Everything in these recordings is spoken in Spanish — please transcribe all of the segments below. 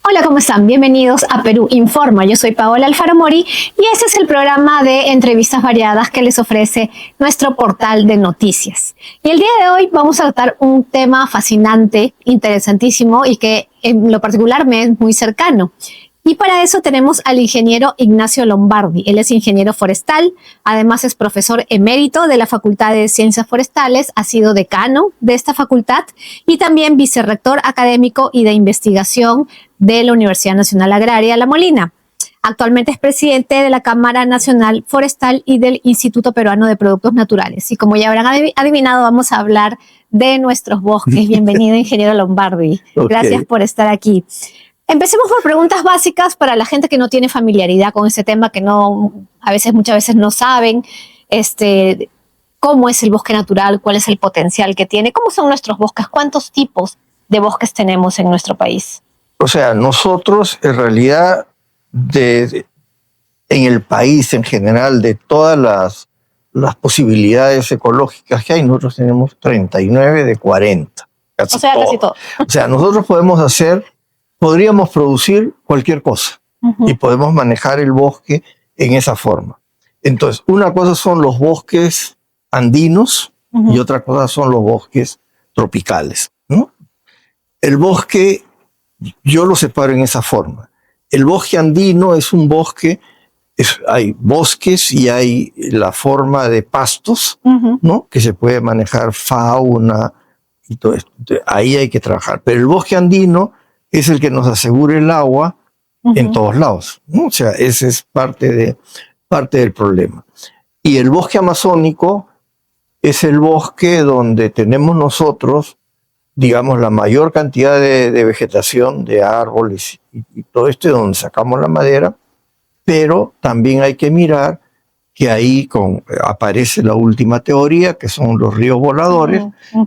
Hola, ¿cómo están? Bienvenidos a Perú Informa. Yo soy Paola Alfaro Mori y este es el programa de entrevistas variadas que les ofrece nuestro portal de noticias. Y el día de hoy vamos a tratar un tema fascinante, interesantísimo y que en lo particular me es muy cercano. Y para eso tenemos al ingeniero Ignacio Lombardi. Él es ingeniero forestal, además es profesor emérito de la Facultad de Ciencias Forestales, ha sido decano de esta facultad y también vicerrector académico y de investigación de la Universidad Nacional Agraria La Molina. Actualmente es presidente de la Cámara Nacional Forestal y del Instituto Peruano de Productos Naturales. Y como ya habrán adivinado, vamos a hablar de nuestros bosques. Bienvenido, ingeniero Lombardi. Gracias por estar aquí. Empecemos por preguntas básicas para la gente que no tiene familiaridad con este tema, que muchas veces no saben cómo es el bosque natural, cuál es el potencial que tiene, cómo son nuestros bosques, cuántos tipos de bosques tenemos en nuestro país. O sea, nosotros en realidad en el país en general, de todas las posibilidades ecológicas que hay, nosotros tenemos 39 de 40. Casi todo. O sea, nosotros podríamos producir cualquier cosa y podemos manejar el bosque en esa forma. Entonces, una cosa son los bosques andinos y otra cosa son los bosques tropicales, ¿no? El bosque, yo lo separo en esa forma. El bosque andino es un bosque, hay bosques y hay la forma de pastos, ¿no? Que se puede manejar fauna y todo esto. Entonces, ahí hay que trabajar. Pero el bosque andino es el que nos asegura el agua en todos lados, ¿no? O sea, ese es parte del problema. Y el bosque amazónico es el bosque donde tenemos nosotros, digamos, la mayor cantidad de vegetación, de árboles y todo esto, donde sacamos la madera, pero también hay que mirar que ahí aparece la última teoría, que son los ríos voladores,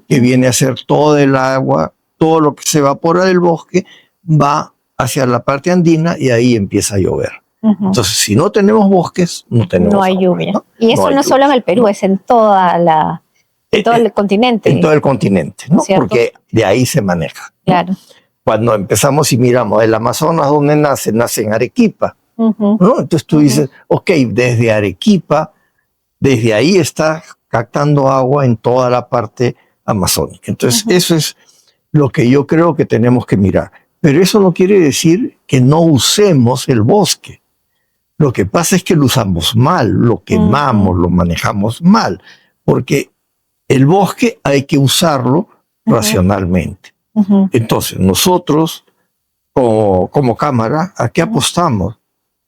que viene a ser todo el agua, todo lo que se evapora del bosque va hacia la parte andina y ahí empieza a llover. Entonces, si no tenemos bosques, no hay agua, lluvia. ¿No? Y eso no es solo en el Perú, es en todo el continente. En todo el continente, ¿no? Porque de ahí se maneja. Claro. ¿No? Cuando empezamos y miramos el Amazonas, ¿dónde nace? Nace en Arequipa. ¿No? Entonces tú dices, ok, desde Arequipa, desde ahí está captando agua en toda la parte amazónica. Entonces, eso es lo que yo creo que tenemos que mirar. Pero eso no quiere decir que no usemos el bosque. Lo que pasa es que lo usamos mal, lo quemamos, lo manejamos mal, porque el bosque hay que usarlo racionalmente. Entonces, nosotros, como Cámara, ¿a qué apostamos?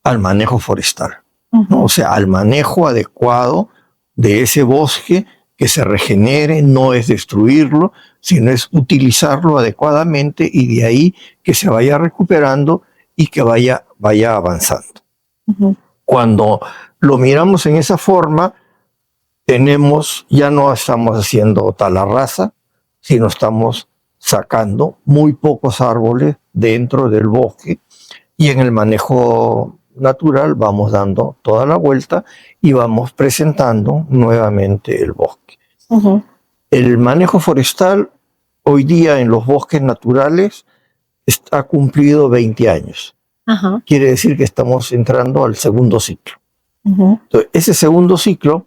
Al manejo forestal, ¿no? O sea, al manejo adecuado de ese bosque, que se regenere, no es destruirlo, sino es utilizarlo adecuadamente y de ahí que se vaya recuperando y que vaya avanzando. Cuando lo miramos en esa forma, ya no estamos haciendo talarraza, sino estamos sacando muy pocos árboles dentro del bosque y en el manejo natural vamos dando toda la vuelta y vamos presentando nuevamente el bosque. El manejo forestal hoy día en los bosques naturales ha cumplido 20 años. Quiere decir que estamos entrando al segundo ciclo. Entonces, ese segundo ciclo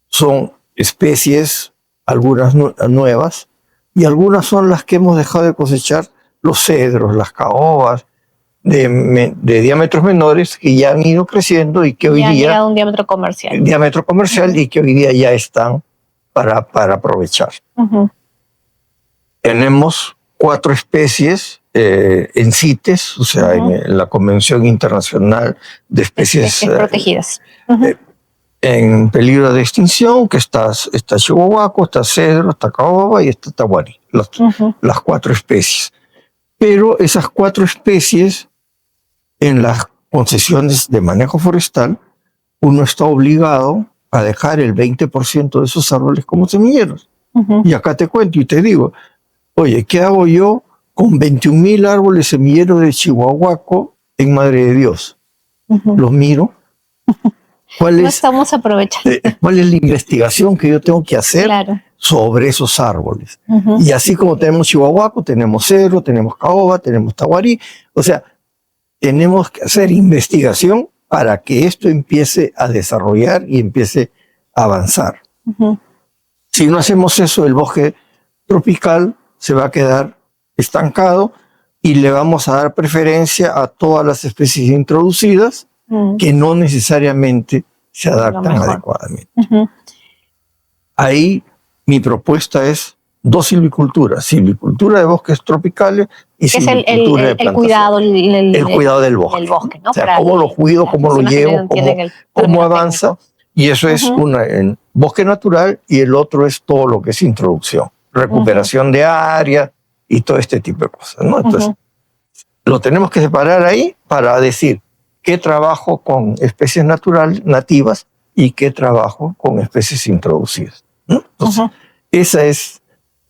son especies, algunas nuevas, y algunas son las que hemos dejado de cosechar, los cedros, las caobas, de diámetros menores que ya han ido creciendo y que hoy día... llegado a un diámetro comercial. Diámetro comercial y que hoy día ya están para aprovechar. Tenemos 4 especies en CITES, o sea, en la Convención Internacional de Especies protegidas. En peligro de extinción, que está chihuahuaco, está cedro, está caoba y está tahuari, las 4 especies. Pero esas 4 especies, en las concesiones de manejo forestal, uno está obligado a dejar el 20% de esos árboles como semilleros. Y acá te cuento y te digo, oye, ¿qué hago yo con 21,000 árboles semilleros de chihuahuaco en Madre de Dios? Los miro ¿Cuál No es, estamos aprovechando. ¿Cuál es la investigación que yo tengo que hacer Claro. sobre esos árboles? Y así como tenemos chihuahuaco, tenemos cedro, tenemos caoba, tenemos tahuarí. O sea, tenemos que hacer investigación para que esto empiece a desarrollar y empiece a avanzar. Si no hacemos eso, el bosque tropical se va a quedar estancado y le vamos a dar preferencia a todas las especies introducidas que no necesariamente se adaptan adecuadamente. Ahí mi propuesta es dos silviculturas: silvicultura de bosques tropicales y silvicultura de plantaciones. El cuidado del bosque, ¿no? O sea, cómo lo cuido, cómo lo llevo, cómo avanza. Técnico. Y eso es una en bosque natural, y el otro es todo lo que es introducción, recuperación de área y todo este tipo de cosas, ¿no? Entonces, lo tenemos que separar ahí para decir qué trabajo con especies nativas y qué trabajo con especies introducidas, ¿no? Entonces, esa es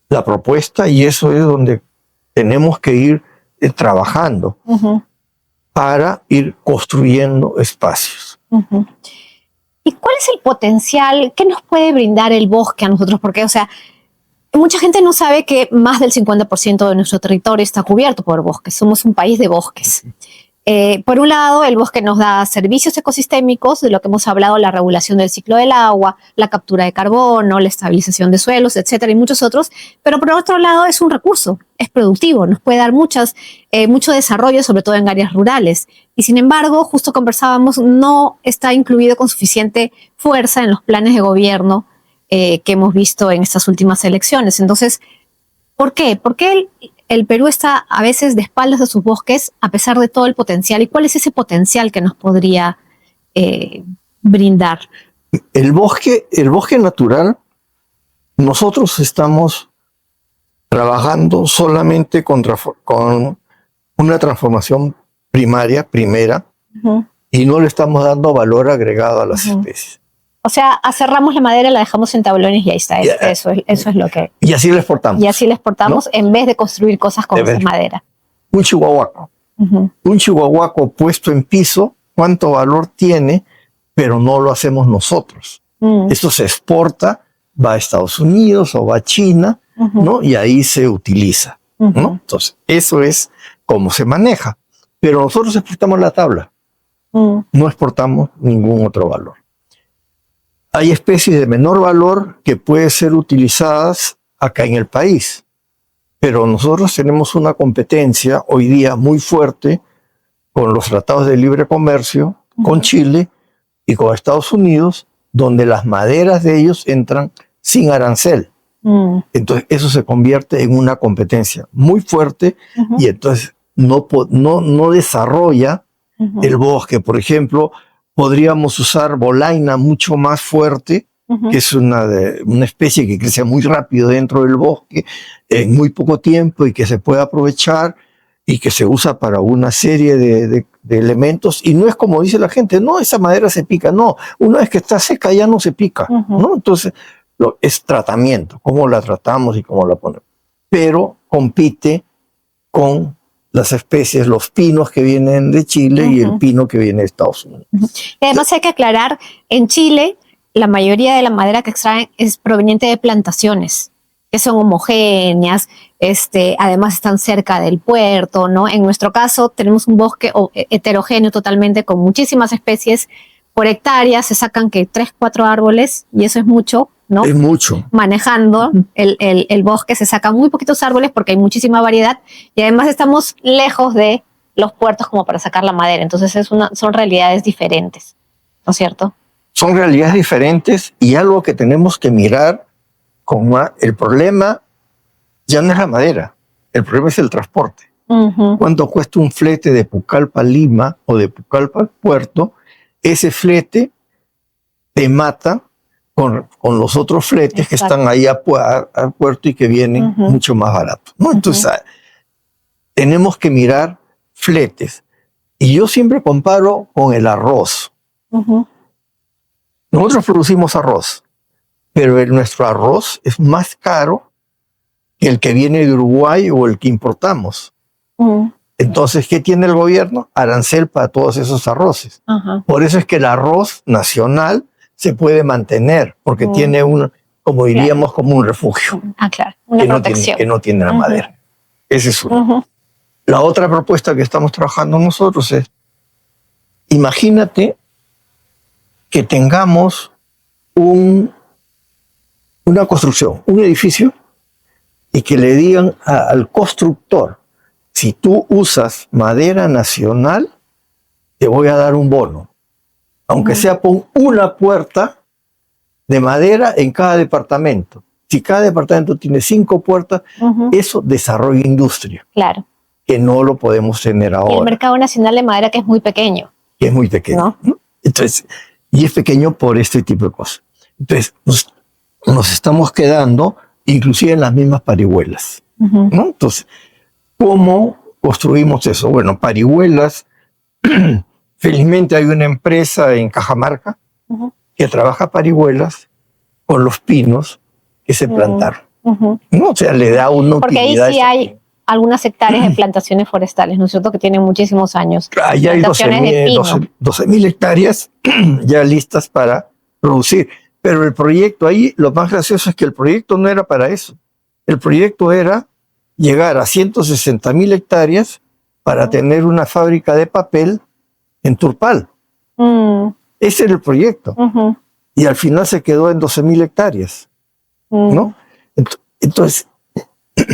la propuesta, y eso es donde tenemos que ir trabajando para ir construyendo espacios. ¿Y cuál es el potencial que nos puede brindar el bosque a nosotros? Porque, o sea, mucha gente no sabe que más del 50% de nuestro territorio está cubierto por bosques. Somos un país de bosques. Por un lado, el bosque nos da servicios ecosistémicos, de lo que hemos hablado: la regulación del ciclo del agua, la captura de carbono, la estabilización de suelos, etcétera, y muchos otros. Pero por otro lado, es un recurso, es productivo, nos puede dar mucho desarrollo, sobre todo en áreas rurales. Y sin embargo, justo conversábamos, no está incluido con suficiente fuerza en los planes de gobierno que hemos visto en estas últimas elecciones. Entonces, ¿por qué? ¿Por qué el Perú está a veces de espaldas de sus bosques a pesar de todo el potencial? ¿Y cuál es ese potencial que nos podría brindar? El bosque natural, nosotros estamos trabajando solamente con una transformación primera, y no le estamos dando valor agregado a las especies. O sea, aserramos la madera, la dejamos en tablones y ahí está. Eso es lo que... Y así la exportamos. Y así la exportamos, ¿no? En vez de construir cosas con esa madera. Un chihuahuaco. Un chihuahuaco puesto en piso, ¿cuánto valor tiene? Pero no lo hacemos nosotros. Esto se exporta, va a Estados Unidos o va a China, ¿no? Y ahí se utiliza, ¿no? Entonces, eso es cómo se maneja. Pero nosotros exportamos la tabla. No exportamos ningún otro valor. Hay especies de menor valor que pueden ser utilizadas acá en el país, pero nosotros tenemos una competencia hoy día muy fuerte con los tratados de libre comercio, con Chile y con Estados Unidos, donde las maderas de ellos entran sin arancel. Entonces eso se convierte en una competencia muy fuerte, y entonces no desarrolla el bosque. Por ejemplo, podríamos usar bolaina mucho más fuerte, que es una especie que crece muy rápido dentro del bosque, en muy poco tiempo, y que se puede aprovechar y que se usa para una serie de elementos. Y no es como dice la gente: no, esa madera se pica. No, una vez que está seca ya no se pica, ¿no? Entonces, es tratamiento, cómo la tratamos y cómo la ponemos. Pero compite con las especies, los pinos que vienen de Chile y el pino que viene de Estados Unidos. Y además hay que aclarar, en Chile la mayoría de la madera que extraen es proveniente de plantaciones que son homogéneas, además están cerca del puerto, ¿no? En nuestro caso tenemos un bosque heterogéneo totalmente, con muchísimas especies. Por hectárea se sacan que 3, 4 árboles, y eso es mucho, ¿no? Es mucho. Manejando el bosque se sacan muy poquitos árboles porque hay muchísima variedad, y además estamos lejos de los puertos como para sacar la madera. Entonces son realidades diferentes, ¿no es cierto? Son realidades diferentes, y algo que tenemos que mirar el problema ya no es la madera, el problema es el transporte. ¿Cuánto cuesta un flete de Pucallpa a Lima o de Pucallpa al puerto? Ese flete te mata con los otros fletes que están ahí al puerto y que vienen mucho más baratos, ¿no? Entonces, tenemos que mirar fletes. Y yo siempre comparo con el arroz. Nosotros producimos arroz, pero nuestro arroz es más caro que el que viene de Uruguay o el que importamos. Entonces, ¿qué tiene el gobierno? Arancel para todos esos arroces. Por eso es que el arroz nacional se puede mantener, porque tiene como diríamos, como un refugio. Claro, una protección. Que no tiene la madera. Ese es uno. La otra propuesta que estamos trabajando nosotros es, imagínate que tengamos una construcción, un edificio, y que le digan al constructor, si tú usas madera nacional, te voy a dar un bono. Aunque sea pon una puerta de madera en cada departamento. Si cada departamento tiene 5 puertas, eso desarrolla industria. Claro. Que no lo podemos tener ahora. Y el mercado nacional de madera que es muy pequeño. Que es muy pequeño. ¿No? Entonces, y es pequeño por este tipo de cosas. Entonces, nos estamos quedando inclusive en las mismas parihuelas. ¿No? Entonces, ¿cómo construimos eso? Bueno, parihuelas, felizmente hay una empresa en Cajamarca que trabaja parihuelas con los pinos que se plantaron. ¿No? O sea, le da una porque utilidad. Porque ahí sí hay algunas hectáreas de plantaciones forestales, ¿no es cierto? Que tienen muchísimos años. Allá hay 12.000 hectáreas ya listas para producir. Pero el proyecto ahí, lo más gracioso es que el proyecto no era para eso. El proyecto era llegar a 160.000 hectáreas para tener una fábrica de papel en Turpal. Ese era el proyecto. Y al final se quedó en 12.000 hectáreas. ¿No? Entonces,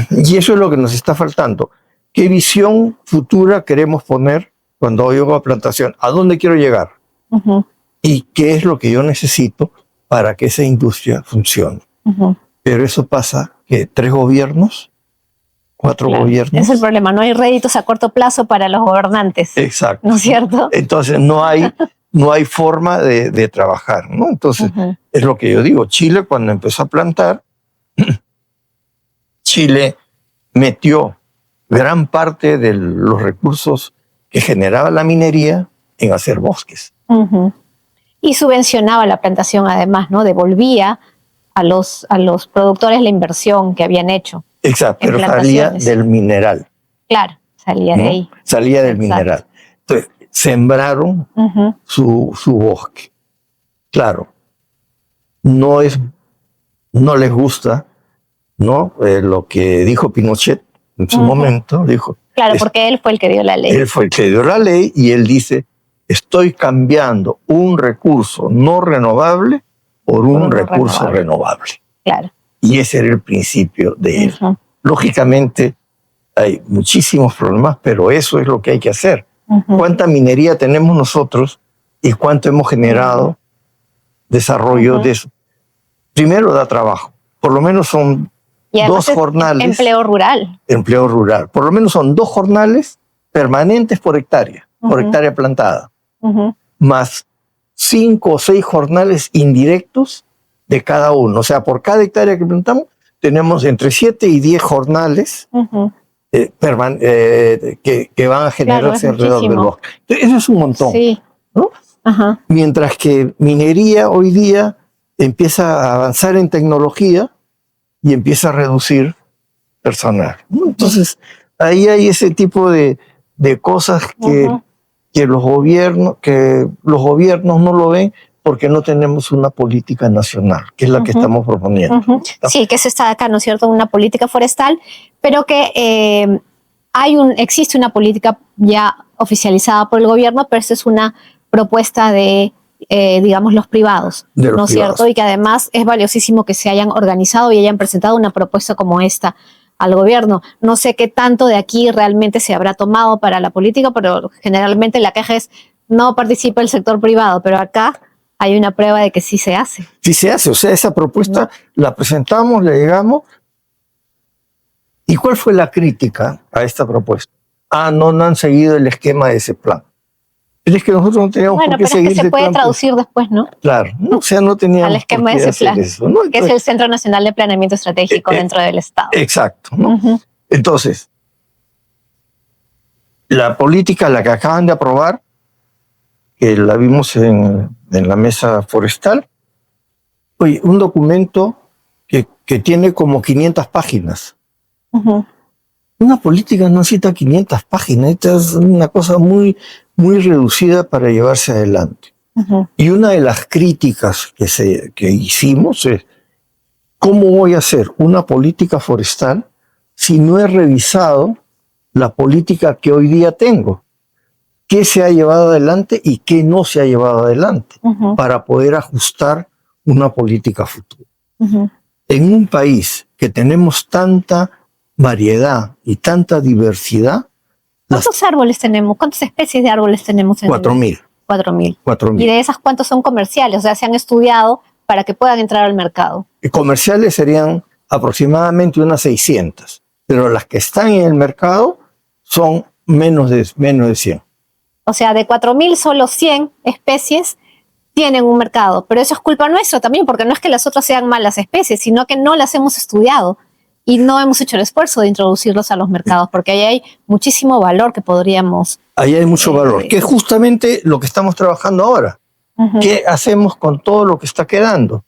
y eso es lo que nos está faltando. ¿Qué visión futura queremos poner cuando yo hago plantación? ¿A dónde quiero llegar? ¿Y qué es lo que yo necesito para que esa industria funcione? Pero eso pasa que 3 gobiernos, 4 gobiernos. Es el problema, no hay réditos a corto plazo para los gobernantes. Exacto. ¿No es cierto? Entonces no hay forma de trabajar, ¿no? Entonces, es lo que yo digo. Chile, cuando empezó a plantar, Chile metió gran parte de los recursos que generaba la minería en hacer bosques. Y subvencionaba la plantación además, ¿no? Devolvía a los productores la inversión que habían hecho. Exacto, pero salía del mineral. Claro, salía de ahí. Salía del mineral. Entonces, sembraron su bosque. Claro, no les gusta, ¿no? Lo que dijo Pinochet en su momento. Dijo, claro, porque él fue el que dio la ley. Él fue el que dio la ley y él dice, estoy cambiando un recurso no renovable por un recurso renovable. Claro. Y ese era el principio de él. Lógicamente hay muchísimos problemas, pero eso es lo que hay que hacer. ¿Cuánta minería tenemos nosotros y cuánto hemos generado desarrollo de eso? Primero da trabajo. Por lo menos son 2 jornales. Empleo rural. Empleo rural. Por lo menos son 2 jornales permanentes por hectárea plantada. Más 5 o 6 jornales indirectos de cada uno. O sea, por cada hectárea que plantamos, tenemos entre 7 y 10 jornales que van a generarse alrededor del bosque. Entonces, eso es un montón. Sí. ¿No? Mientras que minería hoy día empieza a avanzar en tecnología y empieza a reducir personal. Entonces, ahí hay ese tipo de cosas que los gobiernos no lo ven porque no tenemos una política nacional, que es la que estamos proponiendo. Sí, que eso está acá, ¿no es cierto? Una política forestal, pero que existe una política ya oficializada por el gobierno, pero esta es una propuesta de, digamos, los privados, ¿no es cierto? Y que además es valiosísimo que se hayan organizado y hayan presentado una propuesta como esta al gobierno. No sé qué tanto de aquí realmente se habrá tomado para la política, pero generalmente la queja es no participa el sector privado, pero acá hay una prueba de que sí se hace. Sí se hace, o sea, esa propuesta la presentamos, le llegamos. ¿Y cuál fue la crítica a esta propuesta? No han seguido el esquema de ese plan. Es que nosotros no teníamos por qué seguir ese plan. Bueno, pero es que se puede traducir después, ¿no? Claro, o sea, no teníamos al esquema de ese plan, eso, ¿no? Entonces, que es el Centro Nacional de Planeamiento Estratégico dentro del Estado. Exacto, ¿no? Entonces, la política, la que acaban de aprobar, que la vimos en la mesa forestal, oye, un documento que tiene como 500 páginas. Una política no necesita 500 páginas, es una cosa muy, muy reducida para llevarse adelante. Y una de las críticas que hicimos es, ¿cómo voy a hacer una política forestal si no he revisado la política que hoy día tengo? ¿Qué se ha llevado adelante y qué no se ha llevado adelante? Para poder ajustar una política futura. En un país que tenemos tanta variedad y tanta diversidad. ¿Cuántos árboles tenemos? ¿Cuántas especies de árboles tenemos? 4.000. 4.000. ¿Y de esas cuántos son comerciales? O sea, se han estudiado para que puedan entrar al mercado. Comerciales serían aproximadamente unas 600, pero las que están en el mercado son menos de 100. O sea, de 4.000 solo 100 especies tienen un mercado, pero eso es culpa nuestra también, porque no es que las otras sean malas especies, sino que no las hemos estudiado y no hemos hecho el esfuerzo de introducirlos a los mercados, porque ahí hay muchísimo valor que podríamos... Ahí hay mucho valor, que es justamente lo que estamos trabajando ahora. ¿Qué hacemos con todo lo que está quedando?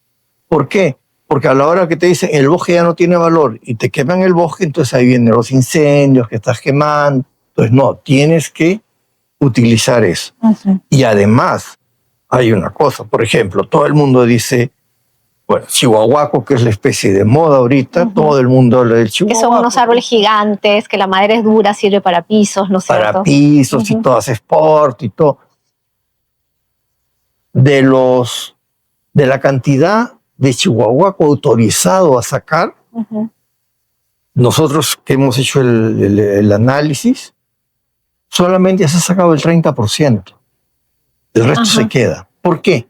¿Por qué? Porque a la hora que te dicen el bosque ya no tiene valor y te queman el bosque, entonces ahí vienen los incendios que estás quemando. Entonces no, tienes que utilizar eso. Y además hay una cosa, por ejemplo, todo el mundo dice, bueno, chihuahuaco, que es la especie de moda ahorita, todo el mundo habla del chihuahuaco. Que son unos árboles gigantes, que la madera es dura, sirve para pisos, ¿no es cierto? Para pisos y todo, hace sport y todo. De la cantidad de chihuahuaco autorizado a sacar, nosotros que hemos hecho el análisis, solamente se ha sacado el 30%. El resto se queda. ¿Por qué?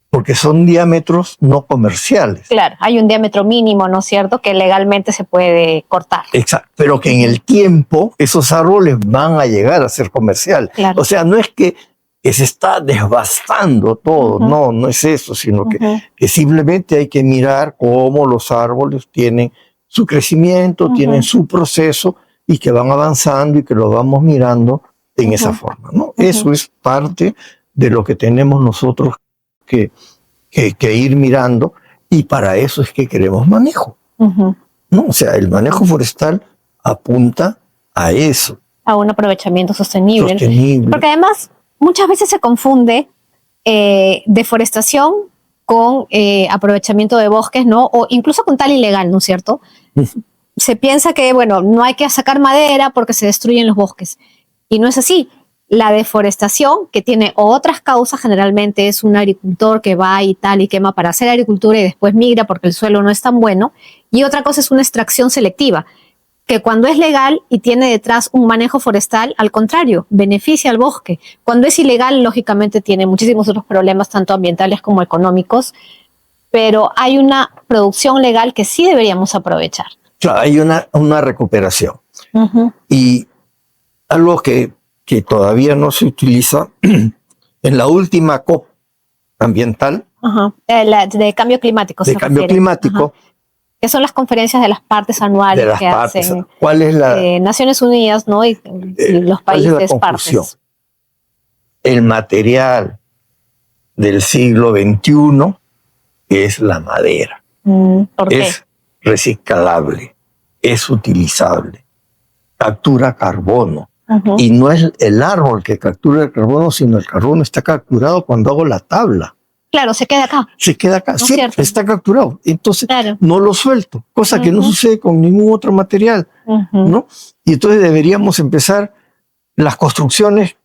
Porque son diámetros no comerciales. Claro, hay un diámetro mínimo, ¿no es cierto?, que legalmente se puede cortar. Exacto, pero que en el tiempo esos árboles van a llegar a ser comerciales. Claro. O sea, no es que se está devastando todo, no es eso, sino que simplemente hay que mirar cómo los árboles tienen su crecimiento, tienen su proceso y que van avanzando y que lo vamos mirando en esa forma, ¿no? Eso es parte de lo que tenemos nosotros que ir mirando, y para eso es que queremos manejo. ¿No? O sea, el manejo forestal apunta a eso. A un aprovechamiento sostenible. Porque además muchas veces se confunde deforestación con aprovechamiento de bosques, ¿no? O incluso con tal ilegal, ¿no es cierto? Se piensa que, bueno, no hay que sacar madera porque se destruyen los bosques. Y no es así. La deforestación, que tiene otras causas, generalmente es un agricultor que va y tal y quema para hacer agricultura y después migra porque el suelo no es tan bueno. Y otra cosa es una extracción selectiva, que cuando es legal y tiene detrás un manejo forestal, al contrario, beneficia al bosque. Cuando es ilegal, lógicamente tiene muchísimos otros problemas, tanto ambientales como económicos, pero hay una producción legal que sí deberíamos aprovechar. Claro, hay una recuperación. Y algo que todavía no se utiliza, en la última COP ambiental, de cambio climático. De cambio climático. Que son las conferencias de las partes anuales que hacen. ¿Cuál es la Naciones Unidas, ¿no? Y los países partes. El material del siglo XXI es la madera. ¿Por qué? Es reciclable, es utilizable, captura carbono. Y no es el árbol que captura el carbono, sino el carbono está capturado cuando hago la tabla. Claro, se queda acá. Se queda acá, ¿No siempre está capturado. Entonces, claro, no lo suelto, cosa que no sucede con ningún otro material, ¿no? Y entonces deberíamos empezar las construcciones,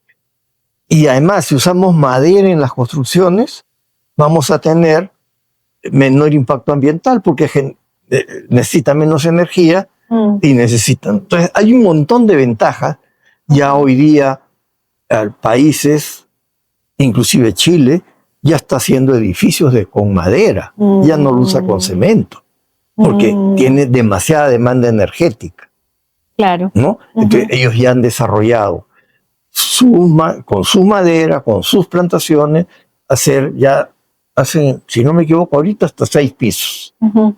y además, si usamos madera en las construcciones, vamos a tener menor impacto ambiental, porque necesita menos energía y necesitan. Entonces, hay un montón de ventajas. Ya hoy día países, inclusive Chile, ya está haciendo edificios con madera, ya no lo usa con cemento, porque tiene demasiada demanda energética. Claro. ¿No? Entonces ellos ya han desarrollado con su madera, con sus plantaciones, hacen, si no me equivoco, ahorita hasta 6 pisos.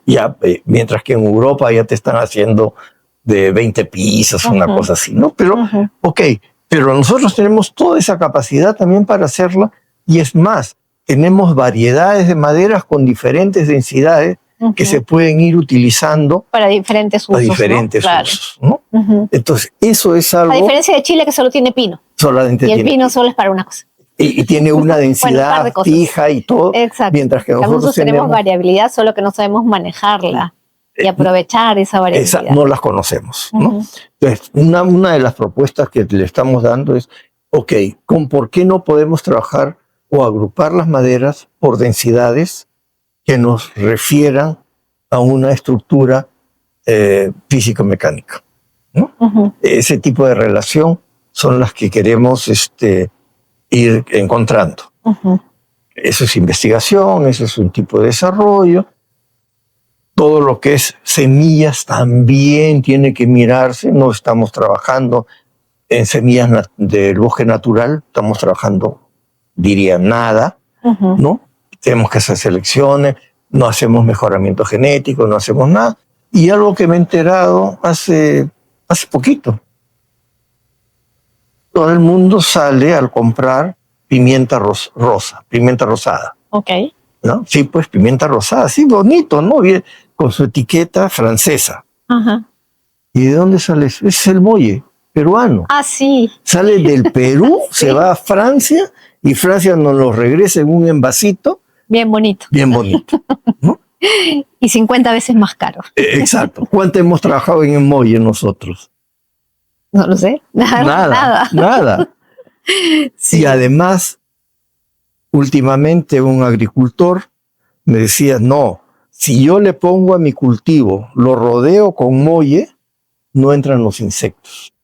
Ya, mientras que en Europa ya te están haciendo de 20 pisos, una cosa así, ¿no? Pero, pero nosotros tenemos toda esa capacidad también para hacerla, y es más, tenemos variedades de maderas con diferentes densidades que se pueden ir utilizando para diferentes usos. Usos, ¿no? Entonces, eso es algo... A diferencia de Chile, que solo tiene pino. Solamente y el pino solo es para una cosa. Y tiene una densidad fija y todo. Exacto. Mientras que nosotros tenemos variabilidad, solo que no sabemos manejarla y aprovechar esa variabilidad. No las conocemos, ¿no? Entonces, una de las propuestas que le estamos dando es, ¿por qué no podemos trabajar o agrupar las maderas por densidades que nos refieran a una estructura físico-mecánica, ¿no? Ese tipo de relación son las que queremos ir encontrando. Eso es investigación, eso es un tipo de desarrollo. Todo lo que es semillas también tiene que mirarse. No estamos trabajando en semillas del bosque natural, estamos trabajando, diría, nada, ¿no? Tenemos que hacer selecciones, no hacemos mejoramiento genético, no hacemos nada. Y algo que me he enterado hace poquito. Todo el mundo sale al comprar pimienta pimienta rosada. ¿No? Sí, pues pimienta rosada, sí, bonito, ¿no? Bien, con su etiqueta francesa. ¿Y de dónde sale eso? Es el molle peruano. Ah, sí. Sale del Perú, sí. Se va a Francia y Francia nos lo regresa en un envasito. Bien bonito. Bien bonito, ¿no? Y 50 veces más caro. Exacto. ¿Cuánto hemos trabajado en el molle nosotros? No lo sé. Nada. Sí. Y además, últimamente un agricultor me decía, no, si yo le pongo a mi cultivo, lo rodeo con molle, no entran los insectos.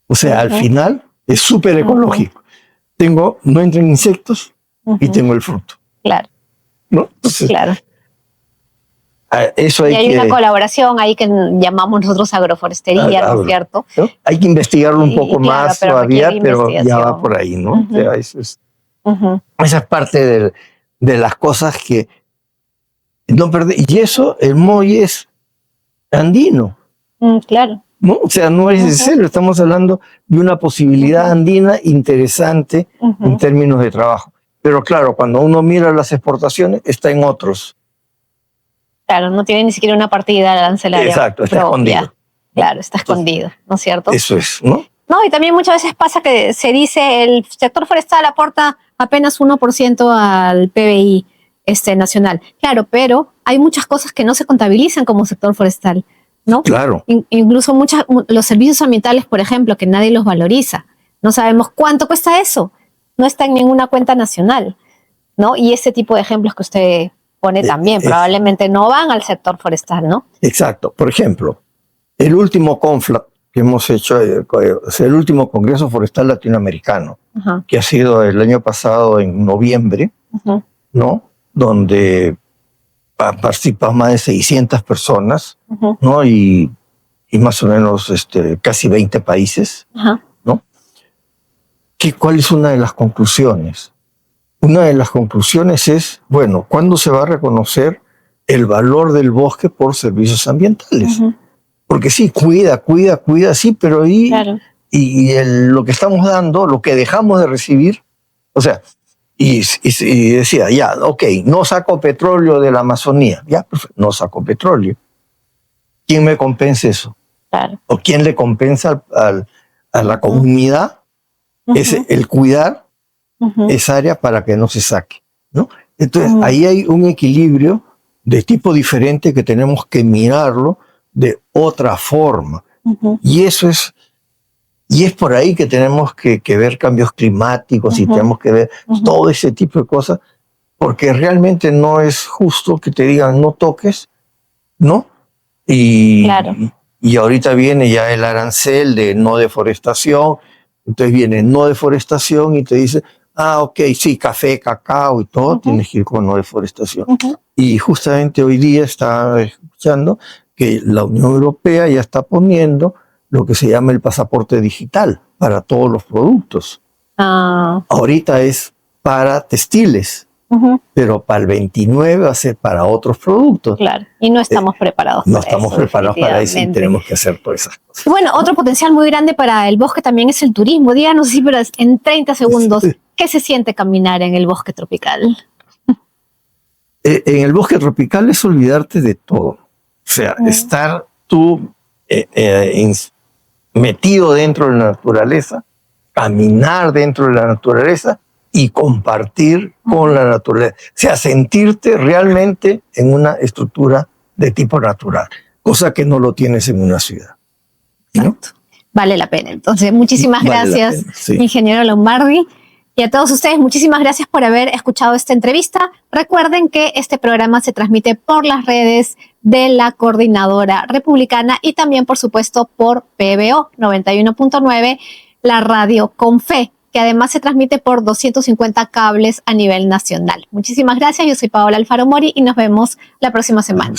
O sea, al final es súper ecológico. No entran insectos y tengo el fruto. Claro. ¿No? Entonces, claro. Eso hay una colaboración ahí que llamamos nosotros agroforestería, ¿no es cierto? ¿No? Hay que investigarlo un poco más todavía, pero ya va por ahí, ¿no? O sea, esa es parte de las cosas que no perdemos. Y eso, el molle es andino. Claro. ¿No? O sea, no es en serio, estamos hablando de una posibilidad andina interesante en términos de trabajo. Pero claro, cuando uno mira las exportaciones, está en otros. Claro, no tiene ni siquiera una partida arancelaria. Exacto, está escondido. Claro, está escondido, ¿no es cierto? Eso es, ¿no? No, y también muchas veces pasa que se dice el sector forestal aporta apenas 1% al PBI nacional. Claro, pero hay muchas cosas que no se contabilizan como sector forestal, ¿no? Claro. Incluso los servicios ambientales, por ejemplo, que nadie los valoriza. No sabemos cuánto cuesta eso. No está en ninguna cuenta nacional, ¿no? Y ese tipo de ejemplos que usted pone también, probablemente no van al sector forestal, ¿no? Exacto. Por ejemplo, el último CONFLAC que hemos hecho, el último Congreso Forestal Latinoamericano, que ha sido el año pasado en noviembre, ¿no? Donde participan más de 600 personas, ¿no? Y más o menos casi 20 países, ¿no? ¿Cuál es una de las conclusiones? Una de las conclusiones es, bueno, ¿cuándo se va a reconocer el valor del bosque por servicios ambientales? Porque sí, cuida, sí, pero lo que estamos dando, lo que dejamos de recibir, o sea, y decía, ya, no saco petróleo de la Amazonía, ya, perfecto, no saco petróleo. ¿Quién me compensa eso? Claro. ¿O quién le compensa a la comunidad el cuidar esa área para que no se saque, ¿no? Entonces, ahí hay un equilibrio de tipo diferente que tenemos que mirarlo de otra forma. Y eso es por ahí que tenemos que ver cambios climáticos y tenemos que ver todo ese tipo de cosas, porque realmente no es justo que te digan no toques, ¿no? Y ahorita viene ya el arancel de no deforestación, entonces viene no deforestación y te dice, sí, café, cacao y todo, tienes que ir con no deforestación. Y justamente hoy día estaba escuchando que la Unión Europea ya está poniendo lo que se llama el pasaporte digital para todos los productos. Ahorita es para textiles, pero para el 29 va a ser para otros productos. Claro, y no estamos preparados para eso. No estamos preparados para eso y tenemos que hacer todas esas cosas. Y bueno, otro potencial muy grande para el bosque también es el turismo. Díganos, sí, pero en 30 segundos, ¿qué se siente caminar en el bosque tropical? En el bosque tropical es olvidarte de todo. O sea, estar tú metido dentro de la naturaleza, caminar dentro de la naturaleza y compartir con la naturaleza. O sea, sentirte realmente en una estructura de tipo natural, cosa que no lo tienes en una ciudad, ¿no? Exacto. Vale la pena. Entonces, muchísimas gracias, sí, ingeniero Lombardi. Y a todos ustedes, muchísimas gracias por haber escuchado esta entrevista. Recuerden que este programa se transmite por las redes de la Coordinadora Republicana y también, por supuesto, por PBO 91.9, la radio con fe, que además se transmite por 250 cables a nivel nacional. Muchísimas gracias. Yo soy Paola Alfaro Mori y nos vemos la próxima semana.